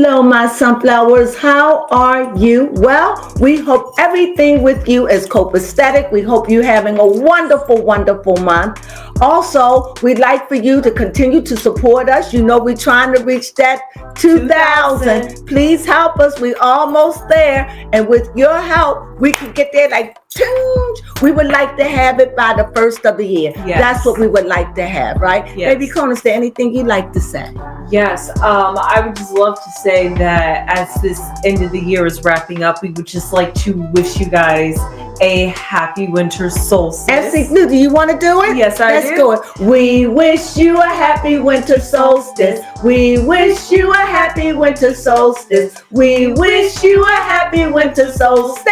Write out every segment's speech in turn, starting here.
Hello, my sunflowers. How are you? Well, we hope everything with you is copacetic. We hope you're having a wonderful, wonderful month. Also, we'd like for you to continue to support us. You know, we're trying to reach that 2,000. Please help us. We're almost there. And with your help, we can get there like we would like to have it by the first of the year. Yes. That's what we would like to have, right? Yes. Baby Crone, is there anything you'd like to say? Yes, I would just love to say that as this end of the year is wrapping up, we would just like to wish you guys a happy winter solstice. Do you want to do it? Yes, Let's do it. We wish you a happy winter solstice. We wish you a happy winter solstice. We wish you a happy winter solstice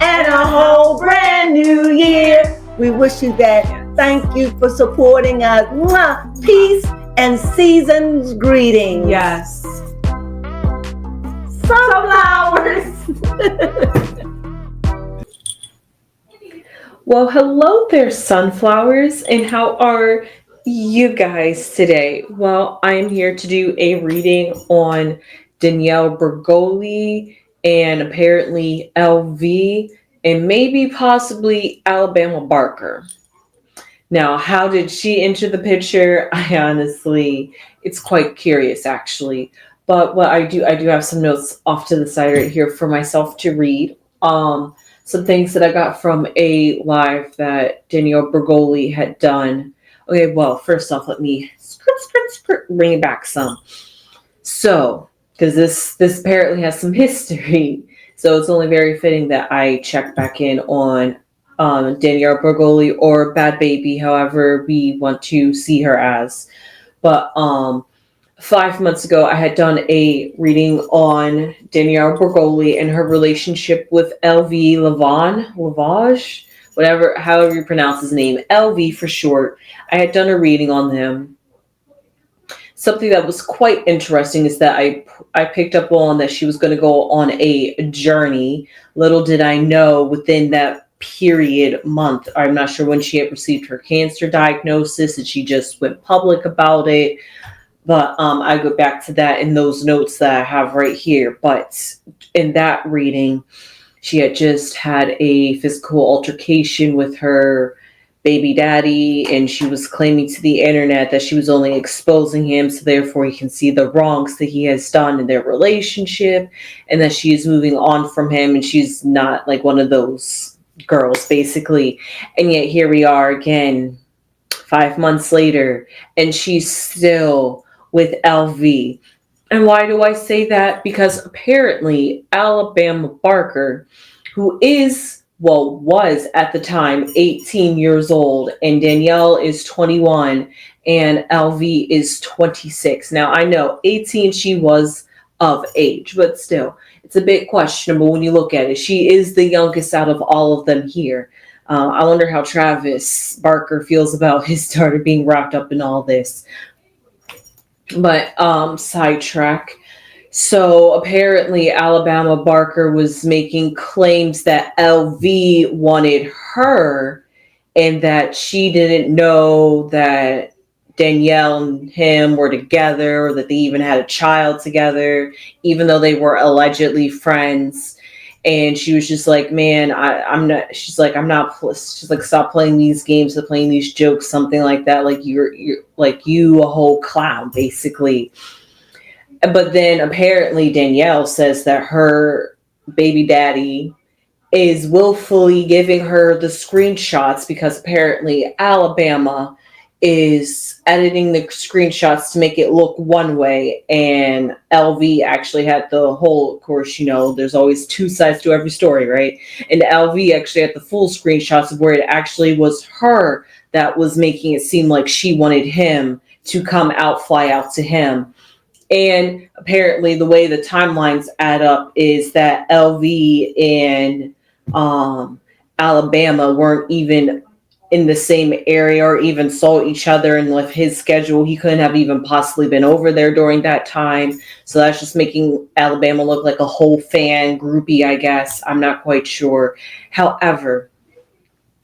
and a whole brand new year. We wish you that. Thank you for supporting us. Mwah. Peace and season's greetings. Yes. Sunflowers. Well, hello there, sunflowers, and how are you guys today? Well, I am here to do a reading on Danielle Bregoli and apparently LV and maybe possibly Alabama Barker. Now, how did she enter the picture? It's quite curious actually. But what I do have some notes off to the side right here for myself to read. Some things that I got from a live that Danielle Bregoli had done. Okay, well, first off, let me bring it back some. So, because this apparently has some history, so it's only very fitting that I check back in on Danielle Bregoli or Bad Baby, however we want to see her as. But 5 months ago, I had done a reading on Danielle Bregoli and her relationship with LV Lavage, however you pronounce his name, LV for short. I had done a reading on them. Something that was quite interesting is that I picked up on that she was going to go on a journey. Little did I know within that period month, I'm not sure when she had received her cancer diagnosis and she just went public about it. But I go back to that in those notes that I have right here. But in that reading, she had just had a physical altercation with her baby daddy, and she was claiming to the internet that she was only exposing him so therefore he can see the wrongs that he has done in their relationship, and that she is moving on from him, and she's not like one of those girls, basically. And yet here we are again, 5 months later, and she's still with LV. And why do I say that? Because apparently Alabama Barker, who was at the time 18 years old, and Danielle is 21 and LV is 26. Now I know 18 she was of age, but still it's a bit questionable when you look at it. She is the youngest out of all of them here. I wonder how Travis Barker feels about his daughter being wrapped up in all this. But sidetrack. So apparently Alabama Barker was making claims that LV wanted her and that she didn't know that Danielle and him were together or that they even had a child together, even though they were allegedly friends. And she was just like, man, I'm not, she's like, stop playing these games, stop playing these jokes, something like that. Like you're like you a whole clown, basically. But then apparently Danielle says that her baby daddy is willfully giving her the screenshots because apparently Alabama is editing the screenshots to make it look one way, and LV actually had the whole, of course, you know, there's always two sides to every story, right? And LV actually had the full screenshots of where it actually was her that was making it seem like she wanted him to fly out to him. And apparently the way the timelines add up is that LV and Alabama weren't even in the same area or even saw each other, and with his schedule he couldn't have even possibly been over there during that time. So that's just making Alabama look like a whole fan groupie, I guess. I'm not quite sure. However,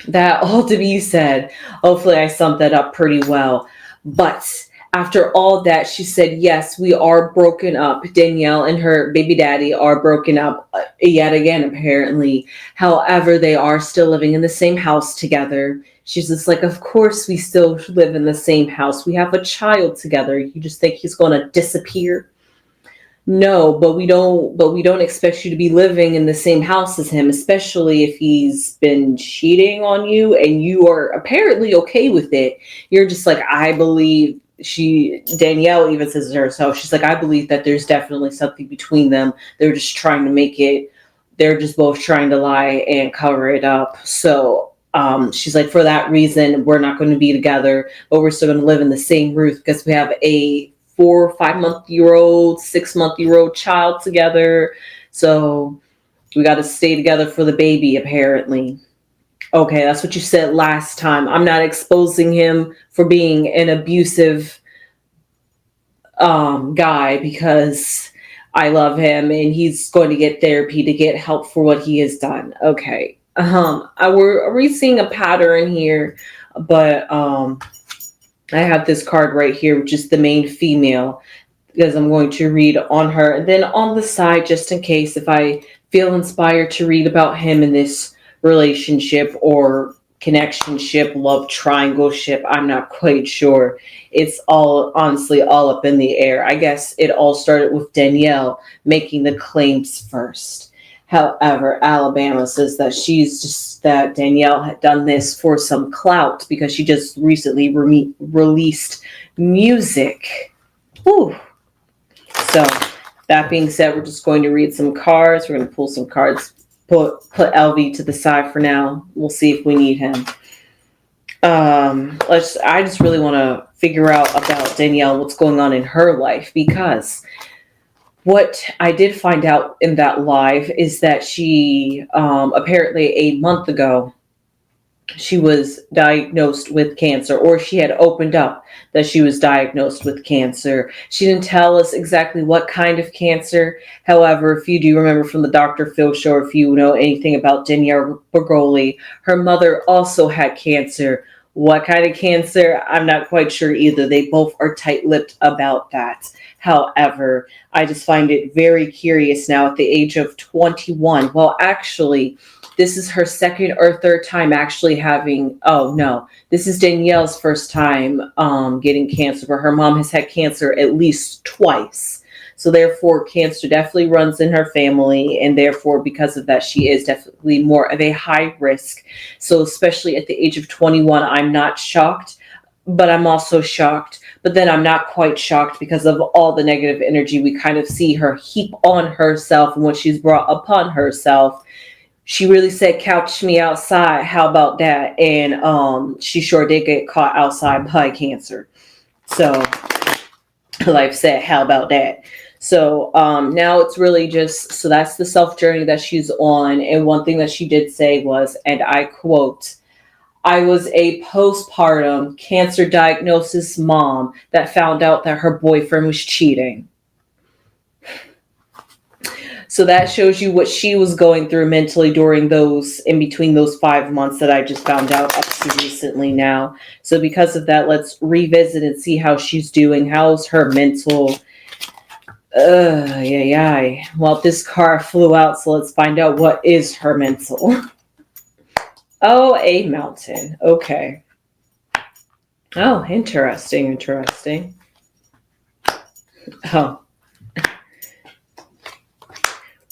that all to be said, hopefully I summed that up pretty well. But after all that, she said, yes, we are broken up. Danielle and her baby daddy are broken up yet again, apparently. However, they are still living in the same house together. She's just like, of course, we still live in the same house. We have a child together. You just think he's going to disappear? No, but we don't expect you to be living in the same house as him, especially if he's been cheating on you and you are apparently okay with it. You're just like, I believe Danielle even says it herself. She's like, I believe that there's definitely something between them. They're just both trying to lie and cover it up. So she's like, for that reason, we're not going to be together, but we're still going to live in the same roof because we have a 4 or 5 month-year-old, 6 month-year-old child together. So we got to stay together for the baby, apparently. Okay, that's what you said last time. I'm not exposing him for being an abusive guy because I love him and he's going to get therapy to get help for what he has done. Okay. Are we seeing a pattern here? But I have this card right here, which is the main female, because I'm going to read on her. And then on the side, just in case if I feel inspired to read about him in this relationship or connection ship, love triangle ship, I'm not quite sure. It's all honestly all up in the air. I guess it all started with Danielle making the claims first. However, Alabama says that Danielle had done this for some clout because she just recently released music. Whew. So that being said, we're just going to read some cards. We're going to pull some cards. Put LV to the side for now. We'll see if we need him. I just really want to figure out about Danielle, what's going on in her life, because what I did find out in that live is that she apparently a month ago she was diagnosed with cancer, or she had opened up that she was diagnosed with cancer. She didn't tell us exactly what kind of cancer. However, if you do remember from the Dr. Phil show, or if you know anything about Danielle Bregoli, her mother also had cancer. What kind of cancer? I'm not quite sure either. They both are tight-lipped about that. However, I just find it very curious now at the age of 21. Well, actually, this is her second or third time actually having, oh no, this is Danielle's first time getting cancer, but her mom has had cancer at least twice. So therefore, cancer definitely runs in her family, and therefore, because of that, she is definitely more of a high risk. So especially at the age of 21, I'm not shocked, but I'm also shocked. But then I'm not quite shocked because of all the negative energy we kind of see her heap on herself and what she's brought upon herself. She really said, couch me outside. How about that? And she sure did get caught outside by cancer. So, like I said, how about that? So now it's really just, so that's the self journey that she's on. And one thing that she did say was, and I quote, I was a postpartum cancer diagnosis mom that found out that her boyfriend was cheating. So that shows you what she was going through mentally during those, in between those 5 months that I just found out up to recently now. So because of that, let's revisit and see how she's doing. How's her mental? Yeah. Well, this car flew out, so let's find out what is her mental. Oh, a mountain. Okay. Oh, interesting. Oh.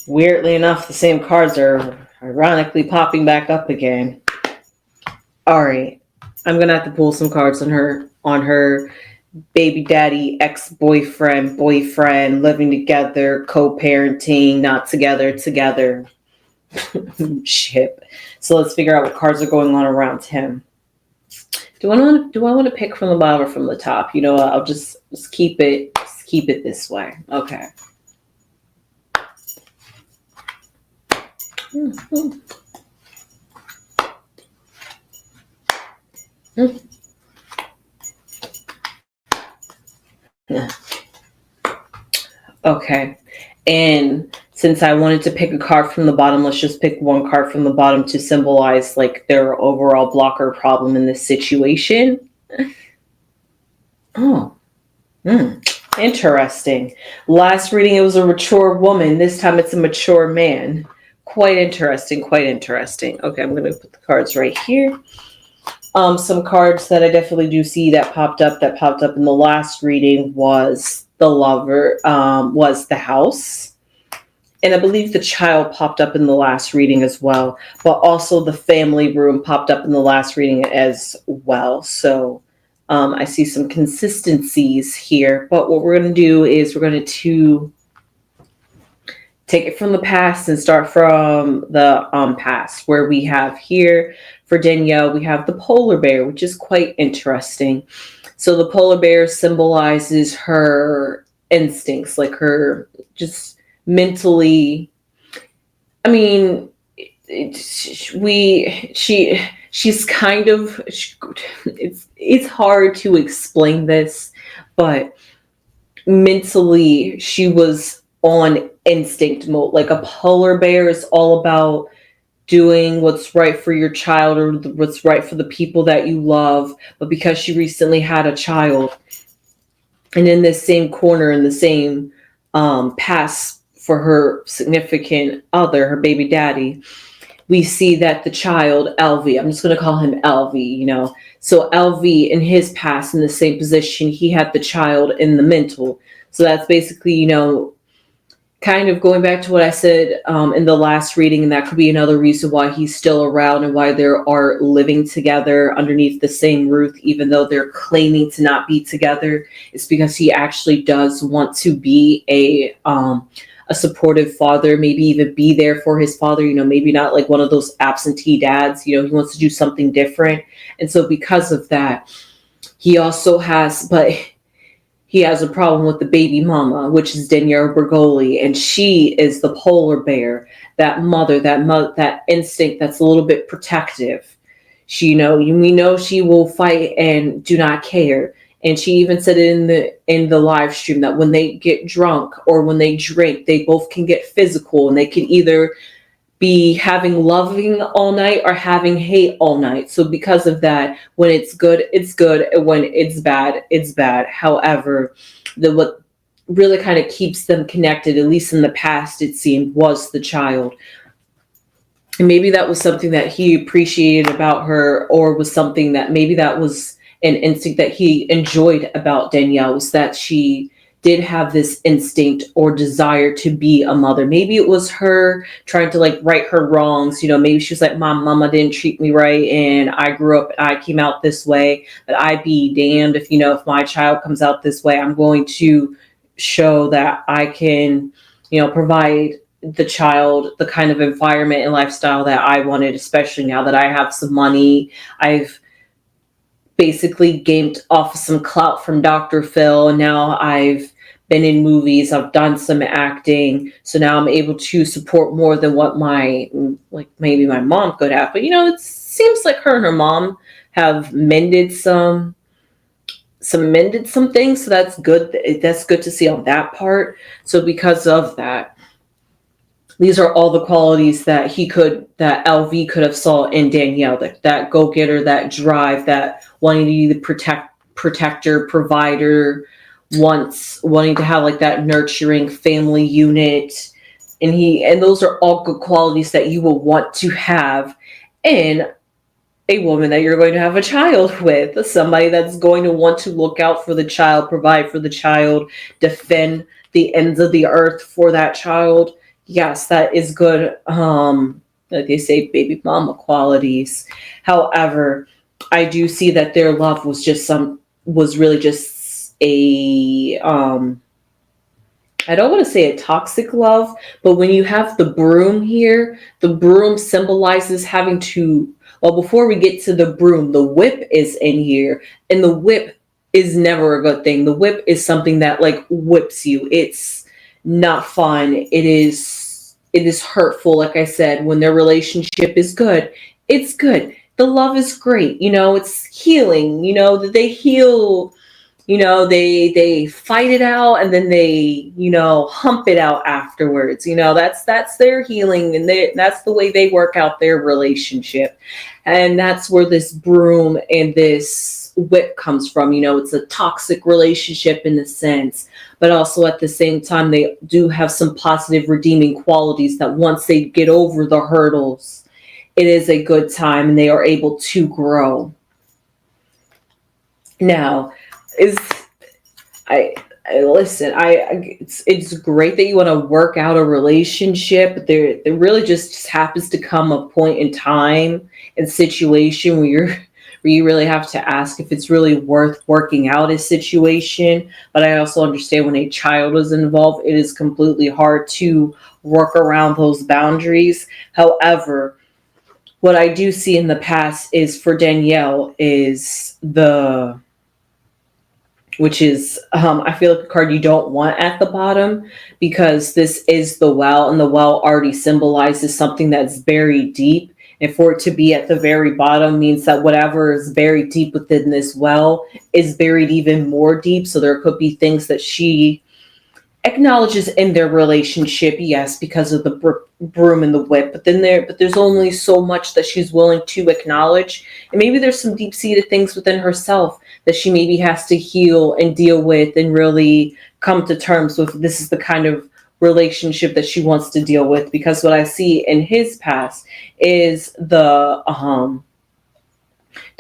Weirdly enough, the same cards are ironically popping back up again. All right. I'm going to have to pull some cards on her baby daddy, ex-boyfriend, boyfriend, living together, co-parenting, not together. Ship. So let's figure out what cards are going on around him. Do I want to pick from the bottom or from the top? You know, I'll just keep it this way. Okay. Okay. And since I wanted to pick a card from the bottom, let's just pick one card from the bottom to symbolize like their overall blocker problem in this situation. Oh, Interesting. Last reading, it was a mature woman. This time it's a mature man. Quite interesting. Quite interesting. Okay, I'm going to put the cards right here. Some cards that I definitely do see that popped up. That popped up in the last reading was the lover. Was the house. And I believe the child popped up in the last reading as well, but also the family room popped up in the last reading as well. So I see some consistencies here, but what we're going to do is we're going to take it from the past and start from the past, where we have here for Danielle, we have the polar bear, which is quite interesting. So the polar bear symbolizes her instincts, like her just mentally. I mean, she's kind of. It's hard to explain this, but mentally she was on instinct mode. Like a polar bear is all about doing what's right for your child or what's right for the people that you love. But because she recently had a child, and in this same corner, in the same pass for her significant other, her baby daddy, we see that the child, LV, I'm just going to call him LV. So LV in his past, in the same position, he had the child in the mental. So that's basically, kind of going back to what I said in the last reading, and that could be another reason why he's still around and why they are living together underneath the same roof, even though they're claiming to not be together. It's because he actually does want to be a supportive father, maybe even be there for his father, maybe not like one of those absentee dads, he wants to do something different. And so because of that, he has a problem with the baby mama, which is Danielle Bregoli, and she is the polar bear, that mother, that instinct that's a little bit protective. We know she will fight and do not care. And she even said it in the live stream that when they get drunk or when they drink, they both can get physical, and they can either be having loving all night or having hate all night. So because of that, when it's good, it's good. And when it's bad, it's bad. However, what really kind of keeps them connected, at least in the past, it seemed, was the child. And maybe that was something that he appreciated about her, or was something that maybe that was an instinct that he enjoyed about Danielle, was that she did have this instinct or desire to be a mother. Maybe it was her trying to like right her wrongs. Maybe she was like, mama didn't treat me right, and I grew up, I came out this way, but I'd be damned if my child comes out this way. I'm going to show that I can, provide the child the kind of environment and lifestyle that I wanted, especially now that I have some money. I've basically gained off of some clout from Dr. Phil, and now I've been in movies, I've done some acting, so now I'm able to support more than what maybe my mom could have. But it seems like her and her mom have mended some things, so that's good. That's good to see on that part. So because of that, these are all the qualities that LV could have saw in Danielle, that go-getter, that drive, that wanting to be the protector, provider, wanting to have like that nurturing family unit. And those are all good qualities that you will want to have in a woman that you're going to have a child with, somebody that's going to want to look out for the child, provide for the child, defend the ends of the earth for that child. Yes, that is good. Like they say, baby mama qualities. However, I do see that their love was really just a, I don't want to say a toxic love, but when you have the broom here, the broom symbolizes having to, well, before we get to the broom, the whip is in here, and the whip is never a good thing. The whip is something that like whips you. It's not fun. It is hurtful. Like I said, when their relationship is good, it's good. The love is great. It's healing, that they heal, they fight it out, and then they, hump it out afterwards. That's their healing, and that's the way they work out their relationship. And that's where this broom and this whip comes from. It's a toxic relationship in a sense, but also at the same time, they do have some positive redeeming qualities that once they get over the hurdles, it is a good time and they are able to grow. Now, is I listen. It's great that you want to work out a relationship, but there really just happens to come a point in time and situation where you really have to ask if it's really worth working out a situation. But I also understand when a child is involved, it is completely hard to work around those boundaries. However, what I do see in the past is for Danielle is the which is I feel like a card you don't want at the bottom, because this is the well, and the well already symbolizes something that's buried deep. And for it to be at the very bottom means that whatever is buried deep within this well is buried even more deep. So there could be things that she acknowledges in their relationship, yes, because of the broom and the whip, but there's only so much that she's willing to acknowledge, and maybe there's some deep-seated things within herself that she maybe has to heal and deal with and really come to terms with. This is the kind of relationship that she wants to deal with, because what I see in his past is the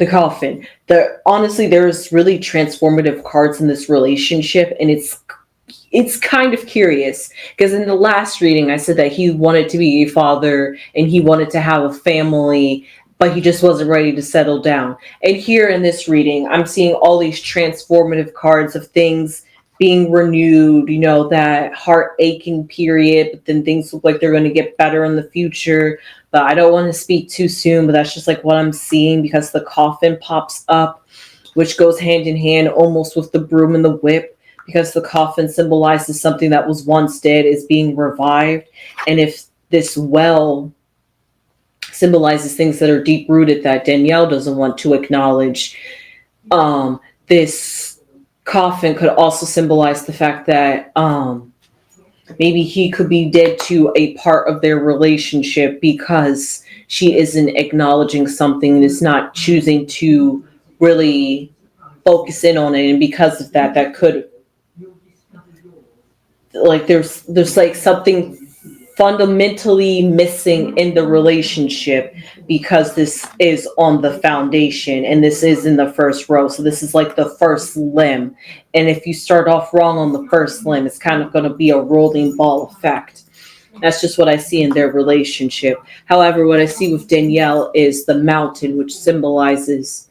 coffin. Honestly, there's really transformative cards in this relationship, and it's kind of curious, because in the last reading I said that he wanted to be a father and he wanted to have a family, but he just wasn't ready to settle down. And here in this reading, I'm seeing all these transformative cards of things being renewed, that heart aching period, but then things look like they're going to get better in the future. But I don't want to speak too soon, but that's just like what I'm seeing, because the coffin pops up, which goes hand in hand almost with the broom and the whip, because the coffin symbolizes something that was once dead is being revived. And if this well symbolizes things that are deep rooted that Danielle doesn't want to acknowledge, this coffin could also symbolize the fact that maybe he could be dead to a part of their relationship, because she isn't acknowledging something and is not choosing to really focus in on it. And because of that, that could, like, there's like something fundamentally missing in the relationship, because this is on the foundation and this is in the first row. So this is like the first limb, and if you start off wrong on the first limb, it's kind of going to be a rolling ball effect. That's just what I see in their relationship. However, what I see with Danielle is the mountain, which symbolizes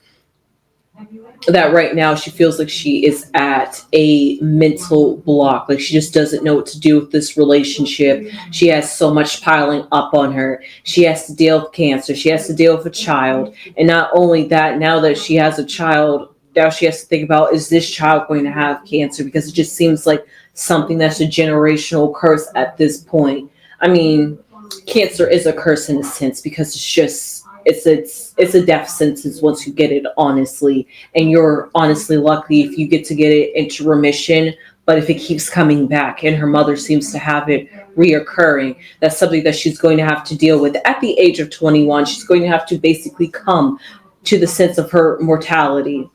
that right now she feels like she is at a mental block. Like, she just doesn't know what to do with this relationship. She has so much piling up on her. She has to deal with cancer. She has to deal with a child. And not only that, now that she has a child, now she has to think about, is this child going to have cancer? Because it just seems like something that's a generational curse at this point. I mean, cancer is a curse in a sense, because it's a death sentence once you get it, honestly. And you're honestly lucky if you get to get it into remission. But if it keeps coming back, and her mother seems to have it reoccurring, that's something that she's going to have to deal with. At the age of 21, she's going to have to basically come to the sense of her mortality.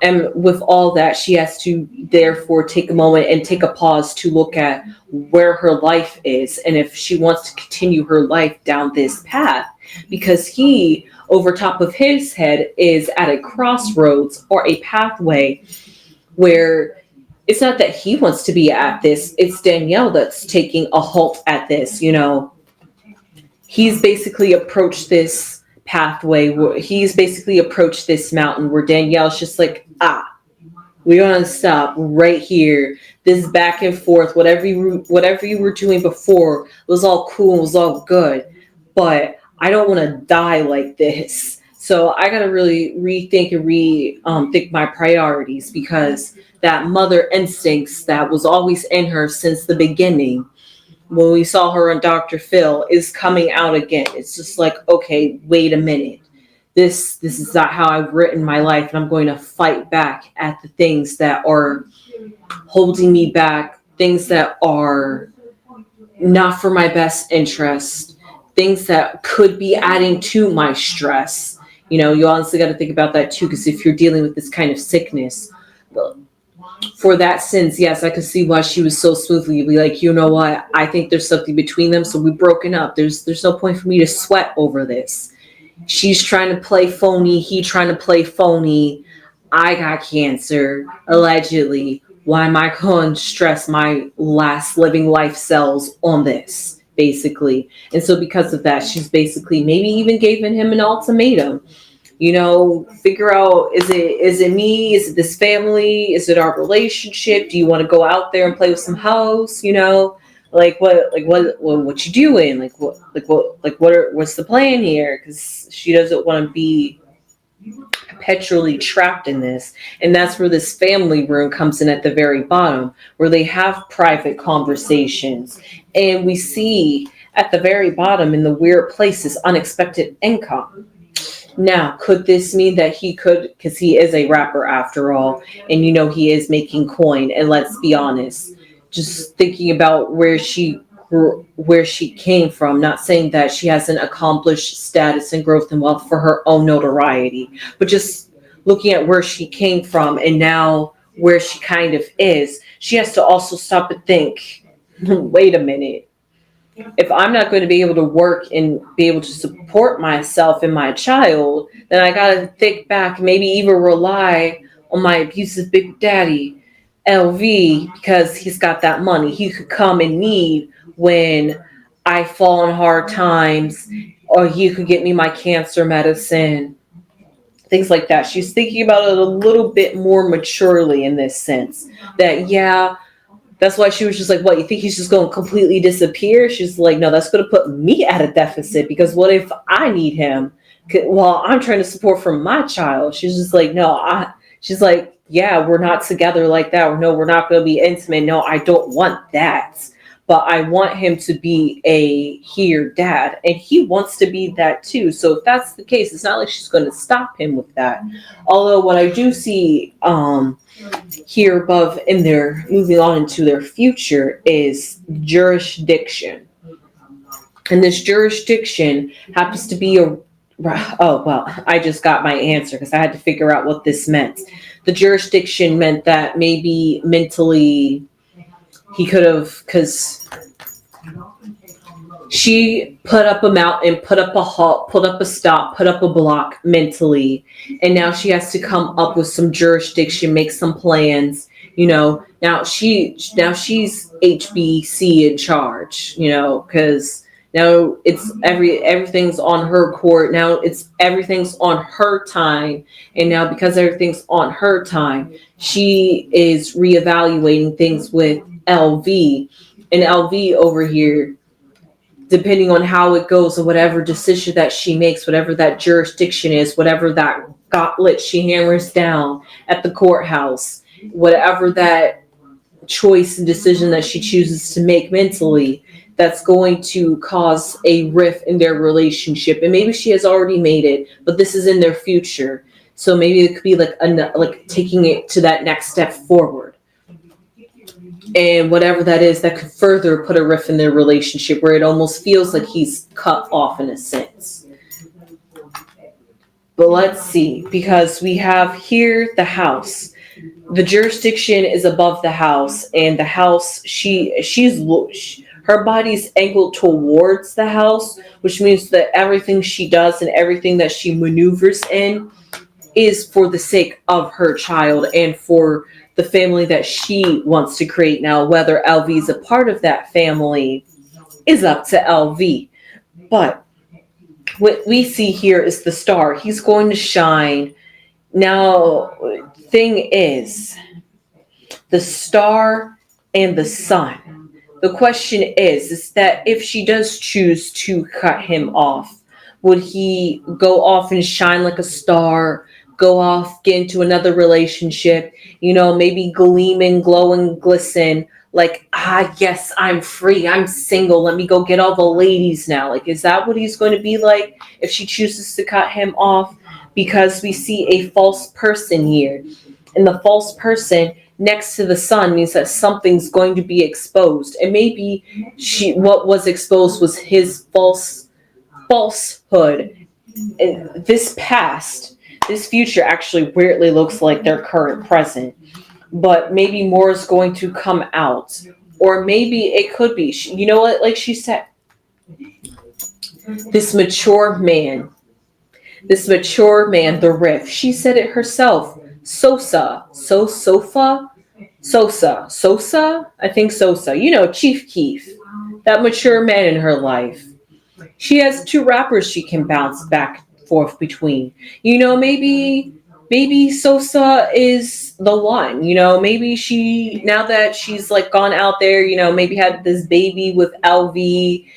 And with all that, she has to therefore take a moment and take a pause to look at where her life is, and if she wants to continue her life down this path, because he, over top of his head, is at a crossroads or a pathway where it's not that he wants to be at this, it's Danielle that's taking a halt at this. He's basically approached this pathway, he's basically approached this mountain where Danielle's just like, we're gonna stop right here. This back and forth, whatever you were doing before was all cool, was all good, but I don't want to die like this. So I gotta really rethink and think my priorities, because that mother instincts that was always in her since the beginning, when we saw her on Dr. Phil, is coming out again. It's just like, okay, wait a minute. This is not how I've written my life, and I'm going to fight back at the things that are holding me back, things that are not for my best interest, things that could be adding to my stress. You honestly got to think about that too, because if you're dealing with this kind of sickness, for that sense, yes, I could see why she was so smoothly be like, you know what, I think there's something between them, so we've broken up. There's no point for me to sweat over this. She's trying to play phony, he trying to play phony. I got cancer, allegedly. Why am I going to stress my last living life cells on this, basically? And so because of that, she's basically maybe even given him an ultimatum. Figure out, is it me? Is it this family? Is it our relationship? Do you want to go out there and play with some house? What you doing? What's the plan here? Because she doesn't want to be perpetually trapped in this. And that's where this family room comes in at the very bottom, where they have private conversations. And we see at the very bottom in the weird places unexpected income. Now, could this mean that he could, because he is a rapper after all, and he is making coin, and let's be honest, just thinking about where she came from, not saying that she hasn't accomplished status and growth and wealth for her own notoriety, but just looking at where she came from and now where she kind of is, she has to also stop and think, wait a minute. If I'm not going to be able to work and be able to support myself and my child, then I got to think back, maybe even rely on my abusive big daddy, LV, because he's got that money. He could come in need when I fall on hard times, or he could get me my cancer medicine, things like that. She's thinking about it a little bit more maturely in this sense. That, yeah, that's why she was just like, what, you think he's just going to completely disappear? She's like, no, that's going to put me at a deficit, because what if I need him while I'm trying to support for my child? She's just like, no, she's like, yeah, we're not together like that. Or no, we're not going to be intimate. No, I don't want that. But I want him to be a here dad. And he wants to be that too. So if that's the case, it's not like she's going to stop him with that. Although what I do see here above in their moving on into their future is jurisdiction. And this jurisdiction happens to be I just got my answer because I had to figure out what this meant. The jurisdiction meant that maybe mentally he could have, because she put up a mountain, put up a halt, put up a stop, put up a block mentally. And now she has to come up with some jurisdiction, make some plans. Now she's HBC in charge, because now it's everything's on her court. Now it's everything's on her time. And now because everything's on her time, she is reevaluating things with LV. And LV over here, depending on how it goes and whatever decision that she makes, whatever that jurisdiction is, whatever that gauntlet she hammers down at the courthouse, whatever that choice and decision that she chooses to make mentally, that's going to cause a rift in their relationship. And maybe she has already made it, but this is in their future. So maybe it could be like taking it to that next step forward. And whatever that is, that could further put a rift in their relationship where it almost feels like he's cut off in a sense. But let's see, because we have here the house. The jurisdiction is above the house, and the house, her body's angled towards the house, which means that everything she does and everything that she maneuvers in is for the sake of her child and for the family that she wants to create. Now, whether LV is a part of that family is up to LV. But what we see here is the star. He's going to shine. Now, thing is, the star and the sun. The question is that if she does choose to cut him off, would he go off and shine like a star, go off, get into another relationship, maybe gleam and glow and glisten, like, yes, I'm free, I'm single, let me go get all the ladies now. Like, is that what he's going to be like if she chooses to cut him off? Because we see a false person here. And the false person next to the sun means that something's going to be exposed. And maybe what was exposed was his falsehood. this past, this future actually weirdly looks like their current present, but maybe more is going to come out. Or maybe it could be, you know what, like she said, this mature man, the riff. She said it herself. Sosa. I think Sosa. You know, Chief Keef, that mature man in her life. She has two rappers she can bounce back and forth between. You know, maybe Sosa is the one. You know, maybe she, now that she's like gone out there, you know, maybe had this baby with LV.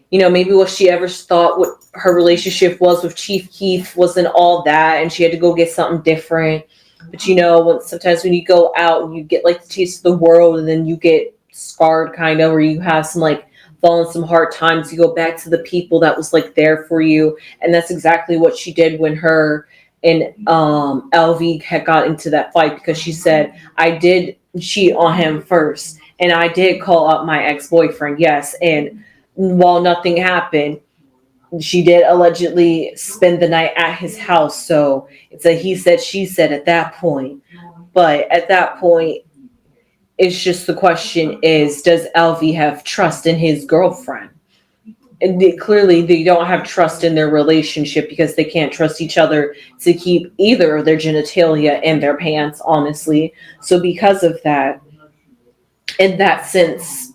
You know, maybe what she ever thought what her relationship was with Chief Keef wasn't all that, and she had to go get something different. But you know, sometimes when you go out and you get like the taste of the world, and then you get scarred, kind of, or you have some like fallen some hard times, you go back to the people that was like there for you, and that's exactly what she did when her and LV had got into that fight, because she said, I did cheat on him first, and I did call up my ex-boyfriend, yes, and while nothing happened, she did allegedly spend the night at his house. So it's a he said, she said at that point. But at that point, it's just the question is, does LV have trust in his girlfriend? And clearly they don't have trust in their relationship, because they can't trust each other to keep either of their genitalia in their pants, honestly. So because of that, in that sense,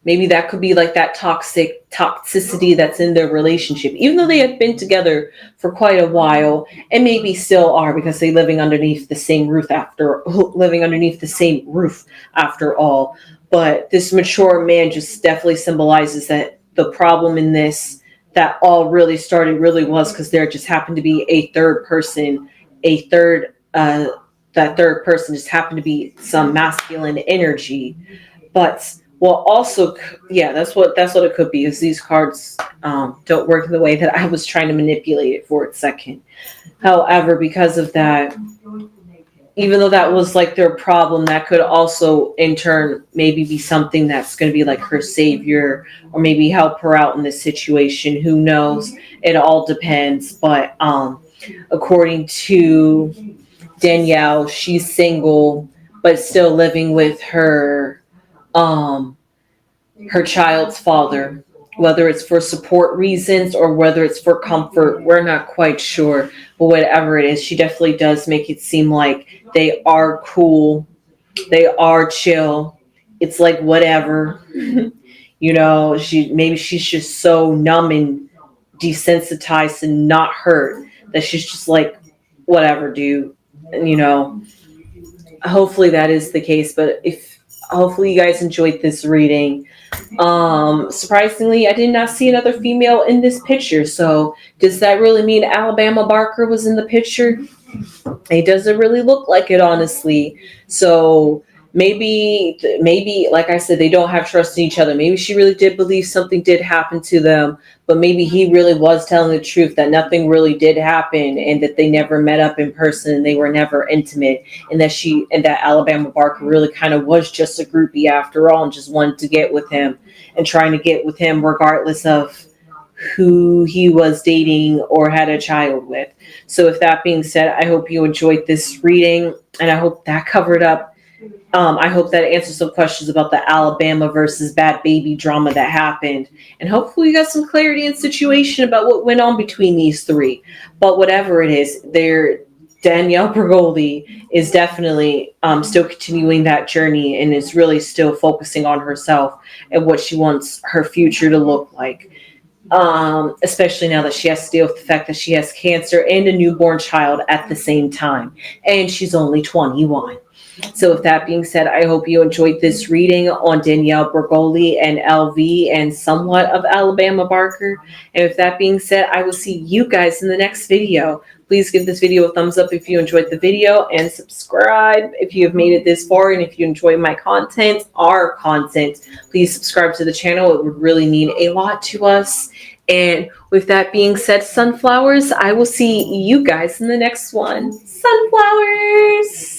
maybe that could be like that toxicity that's in their relationship, even though they have been together for quite a while, and maybe still are, because they living underneath the same roof after all. But this mature man just definitely symbolizes that the problem in this, that all really started, really was because there just happened to be a third person, that third person just happened to be some masculine energy. But well, also, yeah, that's what it could be. Is these cards don't work in the way that I was trying to manipulate it for a second. However, because of that, even though that was like their problem, that could also in turn maybe be something that's going to be like her savior, or maybe help her out in this situation. Who knows? It all depends. But according to Danielle, she's single but still living with um her child's father. Whether it's for support reasons or whether it's for comfort, we're not quite sure. But whatever it is, she definitely does make it seem like they are cool, they are chill. It's like whatever. You know, she's just so numb and desensitized and not hurt that she's just like, whatever, dude. And, you know, hopefully that is the case. But if hopefully you guys enjoyed this reading. Surprisingly, I did not see another female in this picture. So does that really mean Alabama Barker was in the picture? It doesn't really look like it, honestly. So maybe, like I said, they don't have trust in each other. Maybe she really did believe something did happen to them, but maybe he really was telling the truth, that nothing really did happen, and that they never met up in person, and they were never intimate, and that Alabama Barker really kind of was just a groupie after all, and just wanted to get with him, and trying to get with him regardless of who he was dating or had a child with. So with that being said, I hope you enjoyed this reading, and I hope that covered up. I hope that answers some questions about the Alabama versus Bad Baby drama that happened. And hopefully you got some clarity and situation about what went on between these three. But whatever it is, Danielle Bregoli is definitely still continuing that journey, and is really still focusing on herself and what she wants her future to look like. Especially now that she has to deal with the fact that she has cancer and a newborn child at the same time. And she's only 21. So with that being said, I hope you enjoyed this reading on Danielle Bregoli and LV and somewhat of Alabama Barker. And with that being said, I will see you guys in the next video. Please give this video a thumbs up if you enjoyed the video, and subscribe if you have made it this far. And if you enjoy my content, our content, please subscribe to the channel. It would really mean a lot to us. And with that being said, sunflowers, I will see you guys in the next one. Sunflowers!